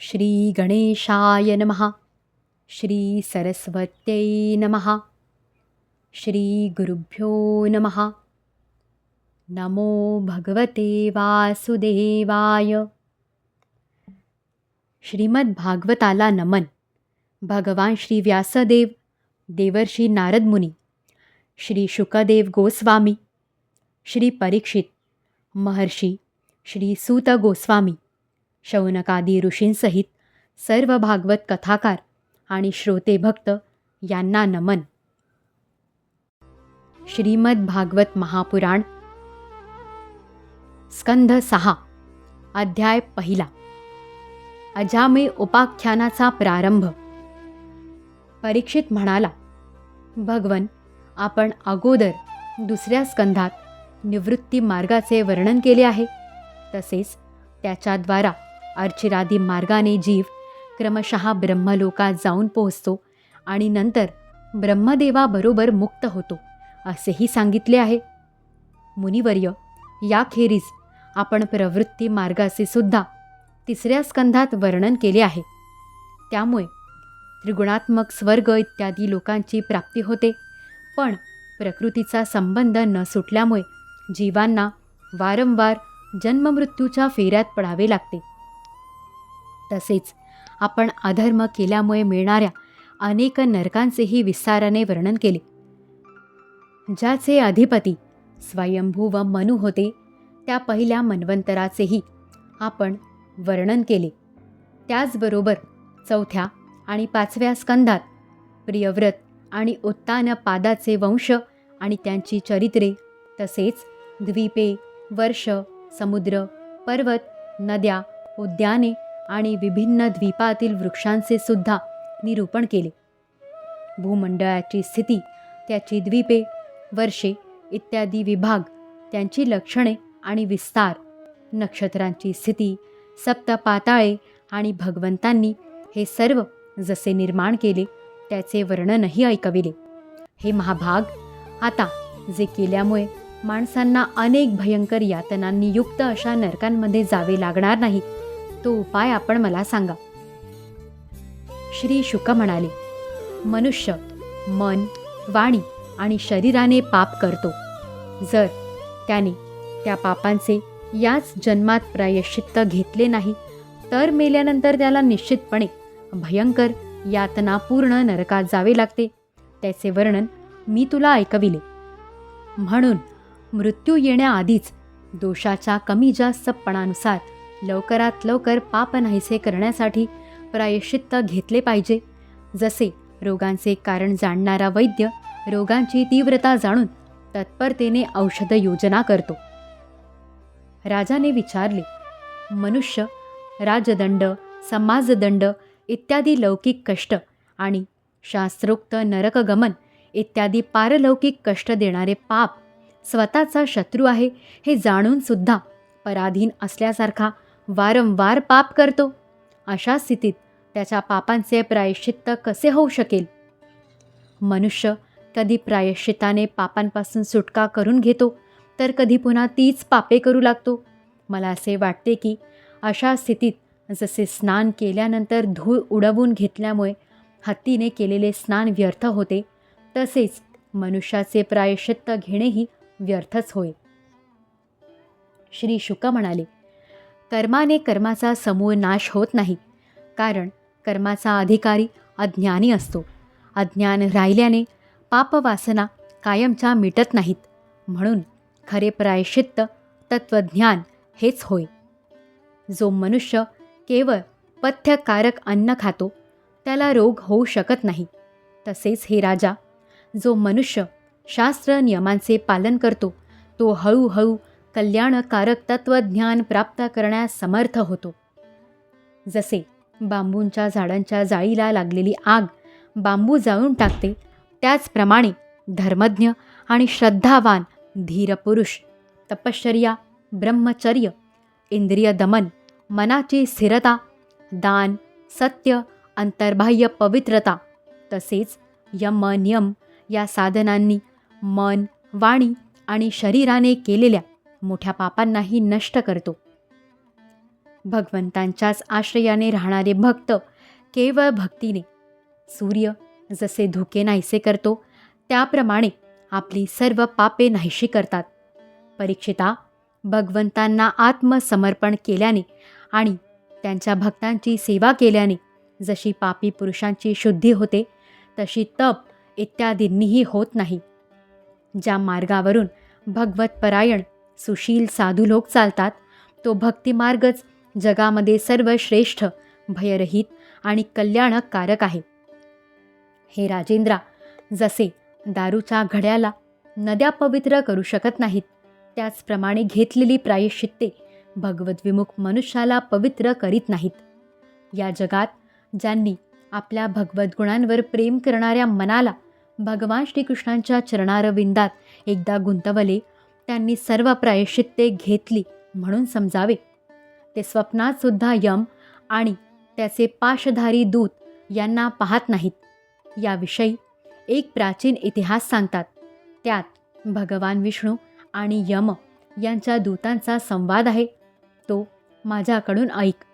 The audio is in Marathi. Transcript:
श्री गणेशाय नमः. श्री सरस्वत्यै नमः. श्री गुरुभ्यो नमः. नमो भगवते वासुदेवाय. श्रीमद भागवताला नमन. भगवान श्री व्यासदेव, देवर्षी नारद मुनी, श्री शुकदेव गोस्वामी, श्री परीक्षित, महर्षी श्री सूत गोस्वामी, शौनकादी ऋषींसहित सर्व भागवत कथाकार आणि श्रोते भक्त यांना नमन. श्रीमद भागवत महापुराण, स्कंध 6, अध्याय 1. अजामे उपाख्यानाचा प्रारंभ. परीक्षित म्हणाला, भगवन, आपण अगोदर दुसऱ्या स्कंधात निवृत्ती मार्गाचे वर्णन केले आहे. तसेच त्याच्याद्वारा अर्चिरादी मार्गाने जीव क्रमशः ब्रह्मलोकात जाऊन पोहोचतो आणि नंतर ब्रह्मदेवाबरोबर मुक्त होतो असेही सांगितले आहे. मुनिवर्य, याखेरीज आपण प्रवृत्ती मार्गाचे सुद्धा तिसऱ्या स्कंधात वर्णन केले आहे. त्यामुळे त्रिगुणात्मक स्वर्ग इत्यादी लोकांची प्राप्ती होते, पण प्रकृतीचा संबंध न सुटल्यामुळे जीवांना वारंवार जन्ममृत्यूच्या फेऱ्यात पडावे लागते. तसेच आपण अधर्म केल्यामुळे मिळणाऱ्या अनेक नरकांचेही विस्ताराने वर्णन केले. ज्याचे अधिपती स्वयंभू व मनु होते त्या पहिल्या मन्वंतराचेही आपण वर्णन केले. त्याचबरोबर 4थ्या आणि 5व्या स्कंधात प्रियव्रत आणि उत्तानपादाचे वंश आणि त्यांची चरित्रे, तसेच द्वीपे, वर्ष, समुद्र, पर्वत, नद्या, उद्याने आणि विभिन्न द्वीपातील वृक्षांचे सुद्धा निरूपण केले. भूमंडळाची स्थिती, त्याची द्वीपे, वर्षे इत्यादी विभाग, त्यांची लक्षणे आणि विस्तार, नक्षत्रांची स्थिती, सप्तपाताळे आणि भगवंतांनी हे सर्व जसे निर्माण केले त्याचे वर्णनही ऐकविले. हे महाभाग, आता जे केल्यामुळे माणसांना अनेक भयंकर यातनांनी युक्त अशा नरकांमध्ये जावे लागणार नाही, तो उपाय आपण मला सांगा. श्री शुक म्हणाले, मनुष्य मन, वाणी आणि शरीराने पाप करतो. जर त्याने त्या पापांचे याच जन्मात प्रायश्चित्त घेतले नाही तर मेल्यानंतर त्याला निश्चितपणे भयंकर यातनापूर्ण नरकात जावे लागते. त्याचे वर्णन मी तुला ऐकविले. म्हणून मृत्यू येण्याआधीच दोषाच्या कमी जास्तपणानुसार लवकरात लवकर पाप नाहीसे करण्यासाठी प्रायश्चित्त घेतले पाहिजे. जसे रोगांचे कारण जाणणारा वैद्य रोगांची तीव्रता जाणून तत्परतेने औषध योजना करतो. राजाने विचारले, मनुष्य राजदंड, समाजदंड इत्यादी लौकिक कष्ट आणि शास्त्रोक्त नरकगमन इत्यादी पारलौकिक कष्ट देणारे पाप स्वतःचा शत्रू आहे हे जाणून सुद्धा पराधीन असल्यासारखा वारंवार पाप करतो. अशा स्थितीत त्याच्या पापांचे प्रायश्चित्त कसे होऊ शकेल? मनुष्य कधी प्रायश्चित्ताने पापांपासून सुटका करून घेतो तर कधी पुन्हा तीच पापे करू लागतो. मला असे वाटते की अशा स्थितीत जसे स्नान केल्यानंतर धूळ उडवून घेतल्यामुळे हत्तीने केलेले स्नान व्यर्थ होते, तसेच मनुष्याचे प्रायश्चित्त घेणेही व्यर्थच होय. श्री शुक म्हणाले, कर्माने कर्माचा समूळ नाश होत नाही, कारण कर्माचा अधिकारी अज्ञानी असतो. अज्ञान राहिल्याने पापवासना कायमच्या मिटत नाहीत. म्हणून खरे प्रायश्चित्त तत्वज्ञान हेच होय. जो मनुष्य केवळ पथ्यकारक अन्न खातो त्याला रोग होऊ शकत नाही. तसेच हे राजा, जो मनुष्य शास्त्र नियमांचे पालन करतो तो हळूहळू कल्याणकारक तत्वज्ञान प्राप्त करण्यास समर्थ होतो. जसे बांबूंच्या झाडांच्या जाळीला लागलेली आग बांबू जाळून टाकते, त्याचप्रमाणे धर्मज्ञ आणि श्रद्धावान धीर पुरुष तपश्चर्या, ब्रह्मचर्य, इंद्रिय दमन, मनाची स्थिरता, दान, सत्य, अंतर्बाह्य पवित्रता, तसेच यम नियम या साधनांनी मन, वाणी आणि शरीराने केलेल्या मोठ्या पापांनाही नष्ट करतो. भगवंतांच्याच आश्रयाने राहणारे भक्त केवळ भक्तीने सूर्य जसे धुके नाहीसे करतो त्याप्रमाणे आपली सर्व पापे नाहीशी करतात. परीक्षिता, भगवंतांना आत्मसमर्पण केल्याने आणि त्यांच्या भक्तांची सेवा केल्याने जशी पापी पुरुषांची शुद्धी होते तशी तप इत्यादींनीही होत नाही. ज्या मार्गावरून भगवतपरायण सुशील साधू लोक चालतात तो भक्तिमार्गच जगामध्ये सर्वश्रेष्ठ, भयरहित आणि कल्याणकारक आहे. हे राजेंद्रा, जसे दारूच्या घड्याला नद्या पवित्र करू शकत नाहीत त्याचप्रमाणे घेतलेली प्रायश्चित्ते भगवद्विमुख मनुष्याला पवित्र करीत नाहीत. या जगात ज्यांनी आपल्या भगवत गुणांवर प्रेम करणाऱ्या मनाला भगवान श्रीकृष्णांच्या चरणारविंदात एकदा गुंतवले त्यांनी सर्व प्रायश्चित्ते घेतली म्हणून समजावे. ते स्वप्नात सुद्धा यम आणि त्याचे पाशधारी दूत यांना पाहत नाहीत. याविषयी एक प्राचीन इतिहास सांगतात. त्यात भगवान विष्णू आणि यम यांच्या दूतांचा संवाद आहे. तो माझ्याकडून ऐक.